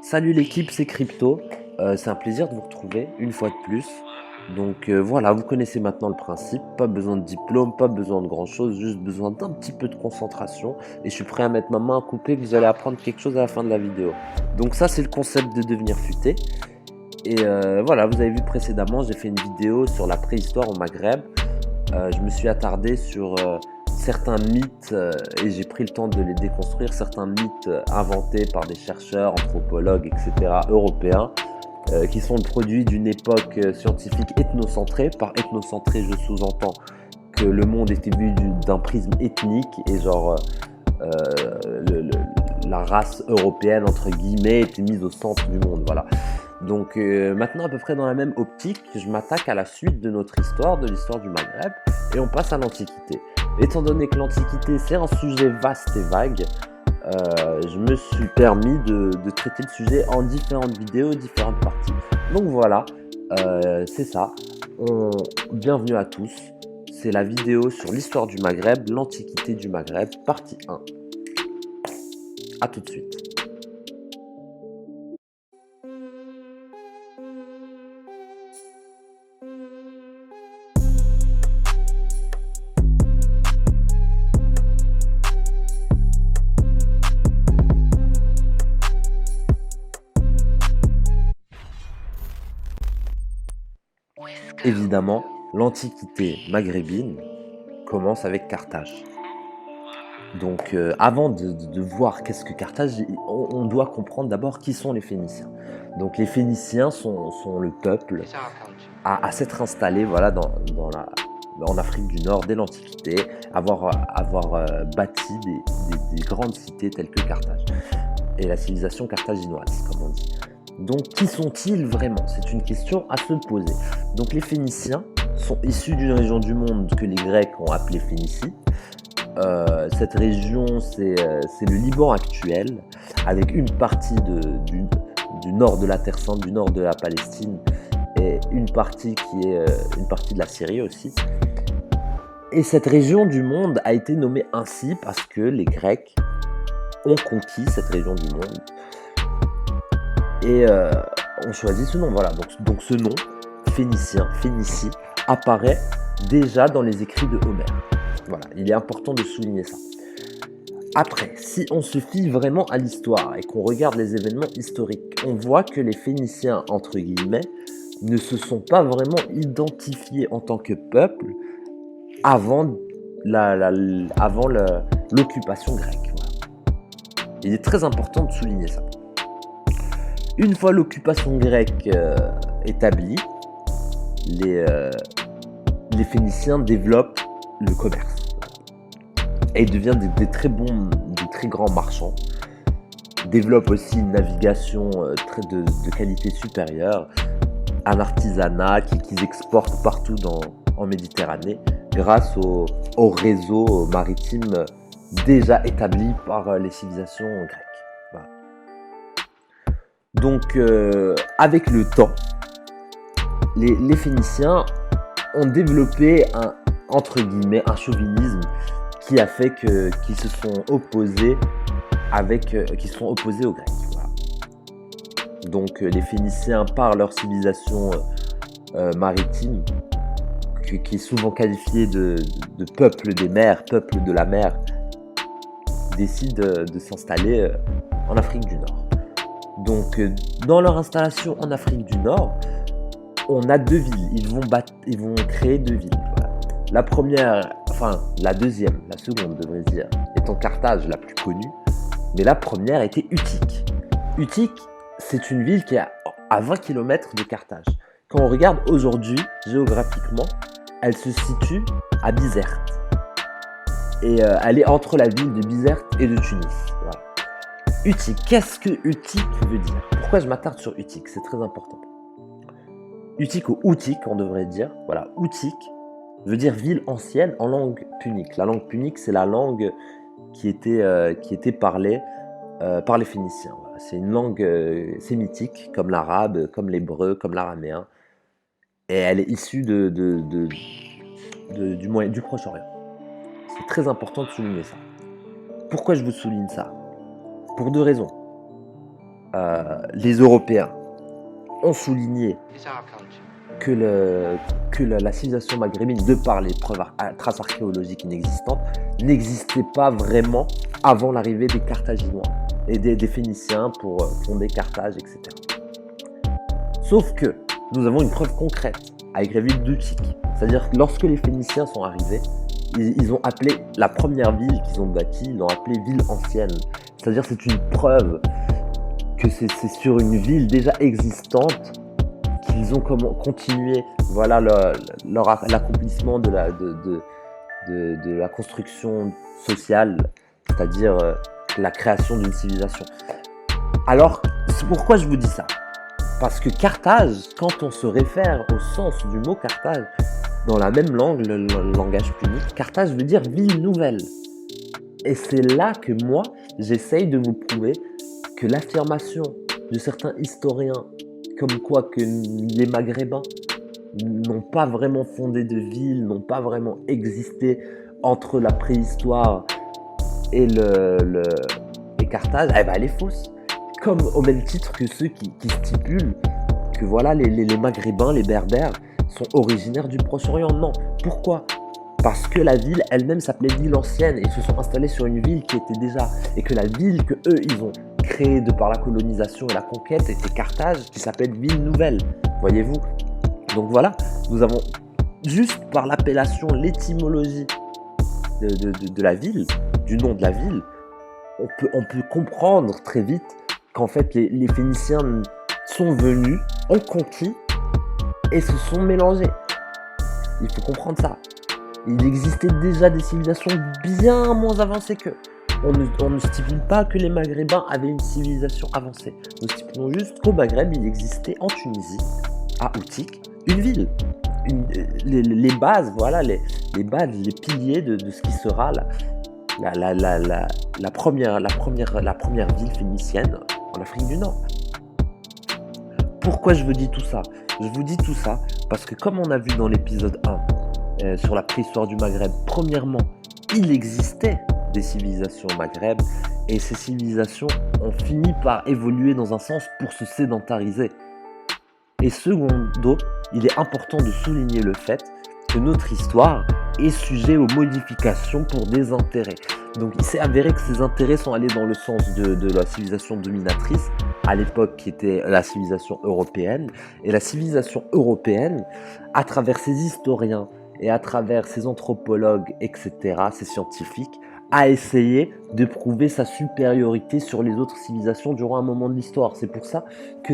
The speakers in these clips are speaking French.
Salut l'équipe, c'est Crypto. C'est un plaisir de vous retrouver une fois de plus. Donc voilà, vous connaissez maintenant le principe. Pas besoin de diplôme, pas besoin de grand chose, juste besoin d'un petit peu de concentration. Et je suis prêt à mettre ma main à couper que vous allez apprendre quelque chose à la fin de la vidéo. Donc ça, c'est le concept de devenir futé. Et voilà, vous avez vu précédemment, j'ai fait une vidéo sur la préhistoire au Maghreb. Je me suis attardé sur certains mythes et j'ai pris le temps de les déconstruire, certains mythes inventés par des chercheurs, anthropologues, etc. européens, qui sont le produit d'une époque scientifique ethnocentrée. Par ethnocentré, je sous-entends que le monde était vu d'un prisme ethnique et genre la race européenne, entre guillemets, était mise au centre du monde, voilà. Donc maintenant, à peu près dans la même optique, je m'attaque à la suite de notre histoire, de l'histoire du Maghreb, et on passe à l'Antiquité. Étant donné que l'Antiquité, c'est un sujet vaste et vague, je me suis permis de traiter le sujet en différentes vidéos, différentes parties. Donc voilà, c'est ça. Bienvenue à tous. C'est la vidéo sur l'histoire du Maghreb, l'Antiquité du Maghreb, partie 1. A tout de suite. Évidemment, l'Antiquité maghrébine commence avec Carthage. Donc avant de voir qu'est-ce que Carthage, on doit comprendre d'abord qui sont les Phéniciens. Donc les Phéniciens sont le peuple à s'être installé voilà, en Afrique du Nord dès l'Antiquité, avoir bâti des grandes cités telles que Carthage et la civilisation carthaginoise, comme on dit. Donc qui sont-ils vraiment? C'est une question à se poser. Donc les Phéniciens sont issus d'une région du monde que les Grecs ont appelée Phénicie. Cette région, c'est le Liban actuel, avec une partie du nord de la Terre Sainte, du nord de la Palestine, et une partie qui est une partie de la Syrie aussi. Et cette région du monde a été nommée ainsi parce que les Grecs ont conquis cette région du monde et ont choisi ce nom. Voilà, donc ce nom, Phénicien, Phénicie, apparaît déjà dans les écrits de Homère. Voilà, il est important de souligner ça. Après, si on se fie vraiment à l'histoire et qu'on regarde les événements historiques, on voit que les Phéniciens, entre guillemets, ne se sont pas vraiment identifiés en tant que peuple avant l'occupation grecque. Voilà. Il est très important de souligner ça. Une fois l'occupation grecque établie, les Phéniciens développent le commerce et ils deviennent des très grands marchands. Développent aussi une navigation de qualité supérieure, un artisanat qu'ils exportent partout en Méditerranée grâce au réseau maritime déjà établi par les civilisations grecques. Voilà. Donc avec le temps, les Phéniciens ont développé entre guillemets un chauvinisme qui a fait qu'ils se sont opposés aux Grecs. Voilà. Donc les Phéniciens, par leur civilisation maritime, qui est souvent qualifiée de peuple des mers, peuple de la mer, décident de s'installer en Afrique du Nord. Donc dans leur installation en Afrique du Nord, on a deux villes, ils vont créer deux villes. Voilà. La première, enfin la seconde devrait dire, étant Carthage la plus connue, mais la première était Utique. Utique, c'est une ville qui est à 20 km de Carthage. Quand on regarde aujourd'hui, géographiquement, elle se situe à Bizerte. Et elle est entre la ville de Bizerte et de Tunis. Voilà. Utique, qu'est-ce que Utique veut dire? Pourquoi je m'attarde sur Utique? C'est très important. Utique ou Outique, on devrait dire. Voilà, Outique veut dire ville ancienne en langue punique. La langue punique, c'est la langue qui était parlée par les Phéniciens. Voilà. C'est une langue sémitique, comme l'arabe, comme l'hébreu, comme l'araméen. Et elle est issue du Proche-Orient. C'est très important de souligner ça. Pourquoi je vous souligne ça? Pour deux raisons. les Européens ont souligné que, la civilisation maghrébine, de par les traces archéologiques inexistantes, n'existait pas vraiment avant l'arrivée des Carthaginois et des Phéniciens pour fonder Carthage, etc. Sauf que nous avons une preuve concrète avec la ville d'Utique. C'est-à-dire que lorsque les Phéniciens sont arrivés, ils ont appelé la première ville qu'ils ont bâtie, ils l'ont appelée ville ancienne. C'est-à-dire que c'est une preuve que c'est sur une ville déjà existante qu'ils ont continué l'accomplissement de la construction sociale, c'est-à-dire la création d'une civilisation. Alors, c'est pourquoi je vous dis ça? Parce que Carthage, quand on se réfère au sens du mot Carthage, dans la même langue, le langage punique, Carthage veut dire ville nouvelle. Et c'est là que moi, j'essaye de vous prouver que l'affirmation de certains historiens, comme quoi que les Maghrébins n'ont pas vraiment fondé de ville, n'ont pas vraiment existé entre la préhistoire et Carthage, elle est fausse. Comme au même titre que ceux qui stipulent que voilà, les Maghrébins, les Berbères, sont originaires du Proche-Orient. Non. Pourquoi? Parce que la ville elle-même s'appelait ville ancienne et ils se sont installés sur une ville qui était déjà... Et que la ville que eux ils ont créée de par la colonisation et la conquête était Carthage, qui s'appelle ville nouvelle. Voyez-vous? Donc voilà, nous avons juste par l'appellation, l'étymologie de la ville, du nom de la ville, on peut comprendre très vite qu'en fait les Phéniciens sont venus, ont conquis et se sont mélangés. Il faut comprendre ça. Il existait déjà des civilisations bien moins avancées qu'eux. On ne stipule pas que les Maghrébins avaient une civilisation avancée. Nous stipulons juste qu'au Maghreb, il existait en Tunisie, à Outik, une ville. Les bases, voilà, les bases, les piliers de ce qui sera la première ville phénicienne en Afrique du Nord. Pourquoi je vous dis tout ça? Je vous dis tout ça parce que comme on a vu dans l'épisode 1 sur la préhistoire du Maghreb, premièrement, il existait des civilisations au Maghreb et ces civilisations ont fini par évoluer dans un sens pour se sédentariser. Et secondo, il est important de souligner le fait que notre histoire est sujet aux modifications pour des intérêts. Donc il s'est avéré que ces intérêts sont allés dans le sens de la civilisation dominatrice, à l'époque qui était la civilisation européenne. Et la civilisation européenne, à travers ses historiens et à travers ses anthropologues, etc., ses scientifiques, a essayé de prouver sa supériorité sur les autres civilisations durant un moment de l'histoire. C'est pour ça que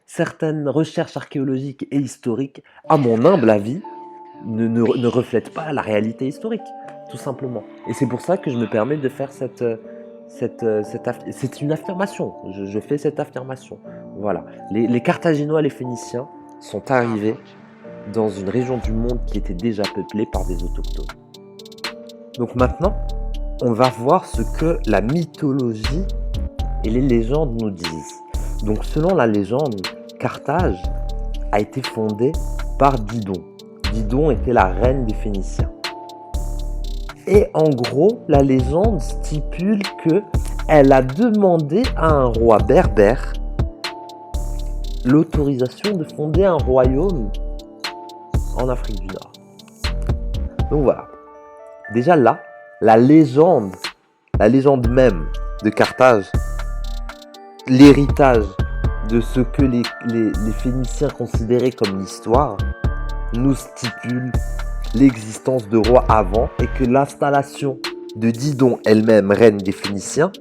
certaines recherches archéologiques et historiques, à mon humble avis, ne reflètent pas la réalité historique, tout simplement. Et c'est pour ça que je me permets de faire c'est une affirmation, je fais cette affirmation. Voilà. Les Carthaginois et les Phéniciens sont arrivés dans une région du monde qui était déjà peuplée par des autochtones. Donc maintenant, on va voir ce que la mythologie et les légendes nous disent. Donc selon la légende, Carthage a été fondée par Didon. Didon était la reine des Phéniciens. Et en gros, la légende stipule qu'elle a demandé à un roi berbère l'autorisation de fonder un royaume en Afrique du Nord. Donc voilà. Déjà là, la légende même de Carthage, l'héritage de ce que les Phéniciens considéraient comme l'histoire, nous stipule l'existence de rois avant et que l'installation de Didon elle-même, reine des Phéniciens,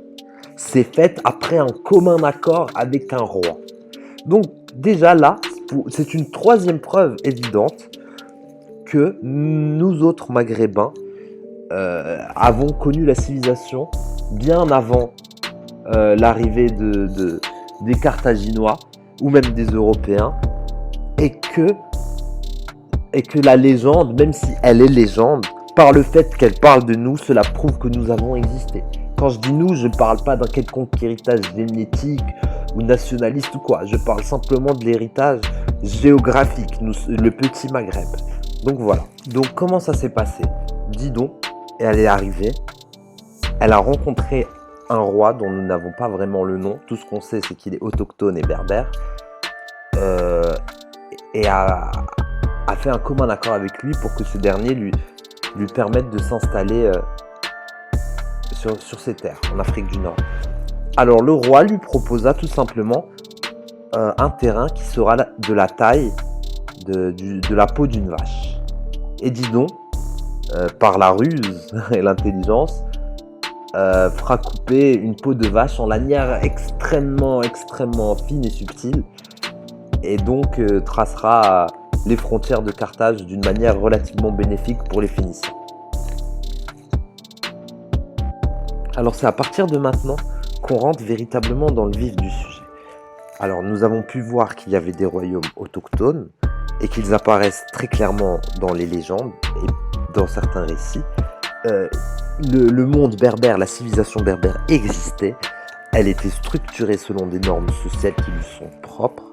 s'est faite après un commun accord avec un roi. Donc déjà là, c'est une troisième preuve évidente que nous autres Maghrébins avons connu la civilisation bien avant l'arrivée des Carthaginois ou même des Européens et que la légende, même si elle est légende, par le fait qu'elle parle de nous, cela prouve que nous avons existé. Quand je dis nous, je ne parle pas d'un quelconque héritage génétique ou nationaliste ou quoi. Je parle simplement de l'héritage géographique, le petit Maghreb. Donc voilà. Donc comment ça s'est passé? Didon, elle est arrivée, elle a rencontré un roi dont nous n'avons pas vraiment le nom. Tout ce qu'on sait, c'est qu'il est autochtone et berbère. Et a fait un commun accord avec lui pour que ce dernier lui permette de s'installer sur ses terres, en Afrique du Nord. Alors le roi lui proposa tout simplement un terrain qui sera de la taille de la peau d'une vache. Et dis donc, par la ruse et l'intelligence, fera couper une peau de vache en lanière extrêmement fine et subtile, et donc tracera les frontières de Carthage d'une manière relativement bénéfique pour les Phéniciens. Alors c'est à partir de maintenant qu'on rentre véritablement dans le vif du sujet. Alors nous avons pu voir qu'il y avait des royaumes autochtones et qu'ils apparaissent très clairement dans les légendes et dans certains récits. Le monde berbère, la civilisation berbère existait. Elle était structurée selon des normes sociales qui lui sont propres.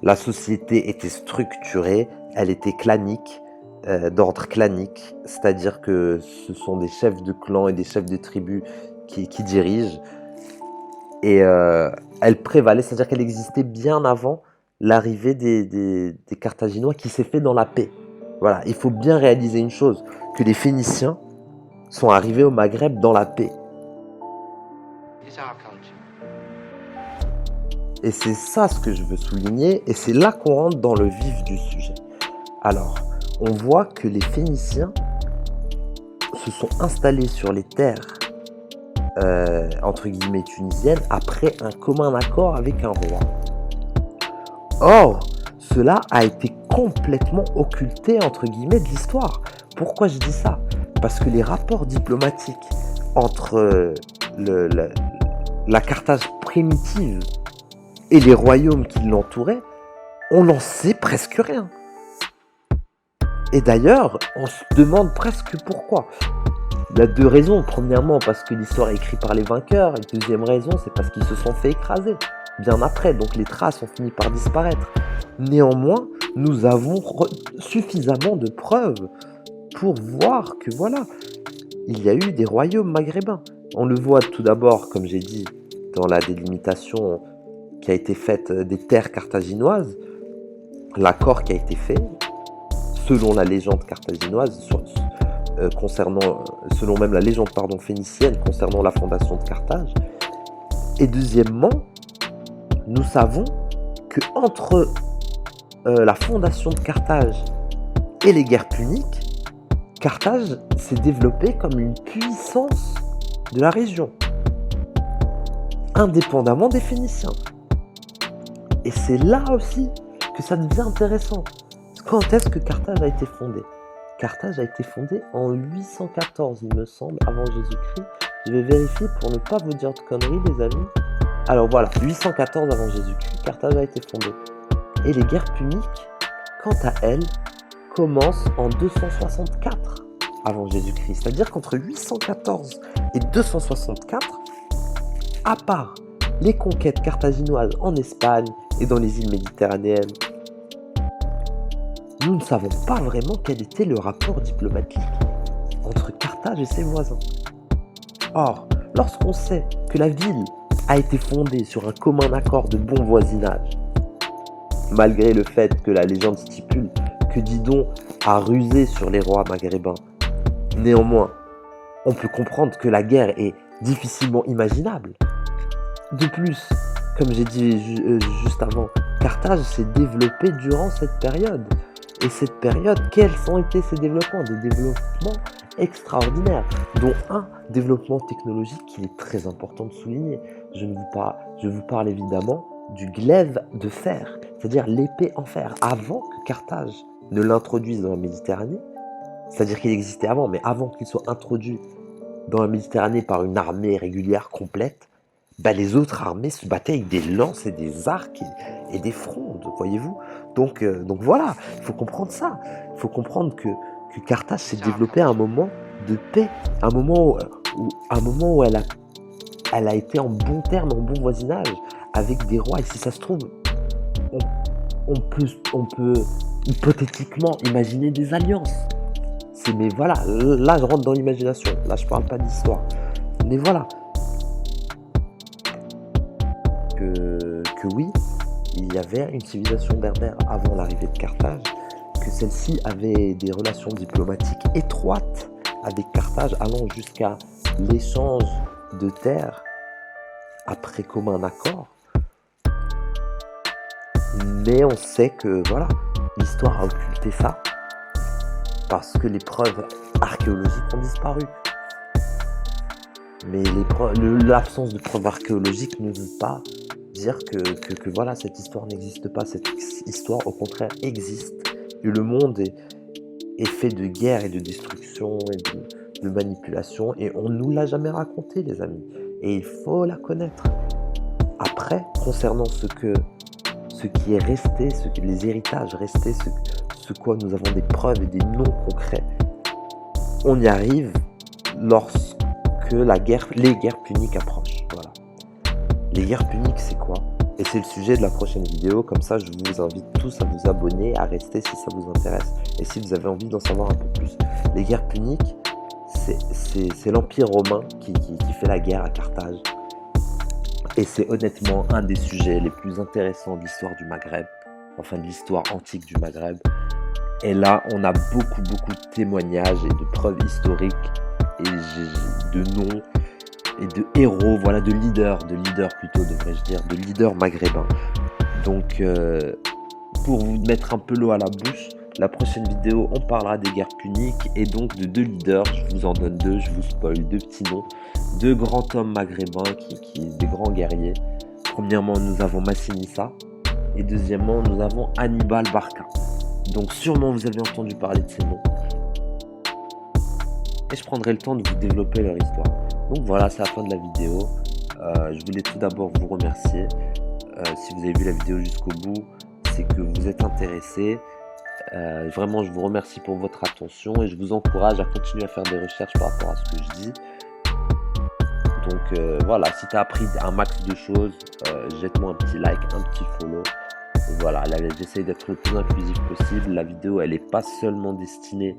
La société était structurée, elle était clanique, d'ordre clanique, c'est-à-dire que ce sont des chefs de clans et des chefs de tribus qui dirigent. Et elle prévalait, c'est-à-dire qu'elle existait bien avant l'arrivée des Carthaginois, qui s'est fait dans la paix. Voilà, il faut bien réaliser une chose, que les Phéniciens sont arrivés au Maghreb dans la paix. Et c'est ça ce que je veux souligner, et c'est là qu'on rentre dans le vif du sujet. Alors, on voit que les Phéniciens se sont installés sur les terres entre guillemets tunisiennes après un commun accord avec un roi. Or, cela a été complètement occulté entre guillemets de l'histoire. Pourquoi je dis ça? Parce que les rapports diplomatiques entre la Carthage primitive et les royaumes qui l'entouraient, on n'en sait presque rien. Et d'ailleurs, on se demande presque pourquoi. Il y a deux raisons. Premièrement, parce que l'histoire est écrite par les vainqueurs. Et deuxième raison, c'est parce qu'ils se sont fait écraser bien après. Donc les traces ont fini par disparaître. Néanmoins, nous avons suffisamment de preuves pour voir que voilà, il y a eu des royaumes maghrébins. On le voit tout d'abord, comme j'ai dit, dans la délimitation qui a été faite des terres carthaginoises, l'accord qui a été fait, selon la légende carthaginoise, selon même la légende phénicienne concernant la fondation de Carthage. Et deuxièmement, nous savons que entre la fondation de Carthage et les guerres puniques, Carthage s'est développée comme une puissance de la région, indépendamment des Phéniciens. Et c'est là aussi que ça devient intéressant. Quand est-ce que Carthage a été fondée? Carthage a été fondée en 814, il me semble, avant Jésus-Christ. Je vais vérifier pour ne pas vous dire de conneries, les amis. Alors voilà, 814 avant Jésus-Christ, Carthage a été fondée. Et les guerres puniques, quant à elles, commencent en 264 avant Jésus-Christ. C'est-à-dire qu'entre 814 et 264, à part les conquêtes carthaginoises en Espagne et dans les îles méditerranéennes, nous ne savons pas vraiment quel était le rapport diplomatique entre Carthage et ses voisins. Or, lorsqu'on sait que la ville a été fondée sur un commun accord de bon voisinage, malgré le fait que la légende stipule que Didon a rusé sur les rois maghrébins, néanmoins, on peut comprendre que la guerre est difficilement imaginable. De plus, comme j'ai dit juste avant, Carthage s'est développée durant cette période. Et cette période, quels ont été ces développements? Des développements extraordinaires, dont un développement technologique qu'il est très important de souligner. Je vous parle évidemment du glaive de fer, c'est-à-dire l'épée en fer. Avant que Carthage ne l'introduise dans la Méditerranée, c'est-à-dire qu'il existait avant, mais avant qu'il soit introduit dans la Méditerranée par une armée régulière complète, les autres armées se battaient avec des lances et des arcs et des frondes, voyez-vous. Donc voilà, il faut comprendre ça. Il faut comprendre que Carthage s'est développée à un moment de paix, un moment où elle a été en bon terme, en bon voisinage avec des rois. Et si ça se trouve, on peut hypothétiquement imaginer des alliances. Mais voilà, là je rentre dans l'imagination, là je parle pas d'histoire. Mais voilà, que oui, il y avait une civilisation berbère avant l'arrivée de Carthage, que celle-ci avait des relations diplomatiques étroites avec Carthage, allant jusqu'à l'échange de terres après commun accord. Mais on sait que voilà, l'histoire a occulté ça parce que les preuves archéologiques ont disparu. Mais l'absence de preuves archéologiques ne veut pas dire que voilà, cette histoire n'existe pas. Cette histoire, au contraire, existe. Et le monde est fait de guerre et de destruction et de manipulation. Et on ne nous l'a jamais raconté, les amis. Et il faut la connaître. Après, concernant ce qui est resté, les héritages restés, ce quoi nous avons des preuves et des noms concrets, on y arrive lorsque les guerres puniques approchent. Voilà. Les guerres puniques, c'est quoi? Et c'est le sujet de la prochaine vidéo. Comme ça, je vous invite tous à vous abonner, à rester si ça vous intéresse et si vous avez envie d'en savoir un peu plus. Les guerres puniques, c'est l'Empire romain qui fait la guerre à Carthage. Et c'est honnêtement un des sujets les plus intéressants de l'histoire du Maghreb, enfin de l'histoire antique du Maghreb. Et là, on a beaucoup de témoignages et de preuves historiques et de noms et de héros, voilà, de leaders plutôt, devrais-je dire, de leaders maghrébins. Donc, pour vous mettre un peu l'eau à la bouche, la prochaine vidéo, on parlera des guerres puniques et donc de deux leaders. Je vous en donne deux, je vous spoil deux petits noms. Deux grands hommes maghrébins, des grands guerriers. Premièrement, nous avons Massinissa et deuxièmement, nous avons Hannibal Barca. Donc sûrement vous avez entendu parler de ces noms. Et je prendrai le temps de vous développer leur histoire. Donc voilà, c'est la fin de la vidéo. Je voulais tout d'abord vous remercier. Si vous avez vu la vidéo jusqu'au bout, c'est que vous êtes intéressé. Vraiment, je vous remercie pour votre attention et je vous encourage à continuer à faire des recherches par rapport à ce que je dis. Donc voilà, si tu as appris un max de choses, jette-moi un petit like, un petit follow. Et voilà, j'essaie d'être le plus inclusif possible. La vidéo, elle n'est pas seulement destinée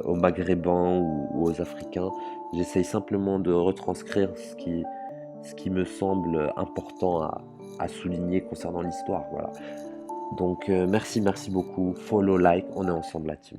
aux Maghrébins ou aux Africains. J'essaye simplement de retranscrire ce qui me semble important à souligner concernant l'histoire. Voilà. Donc merci beaucoup. Follow, like, on est ensemble la team.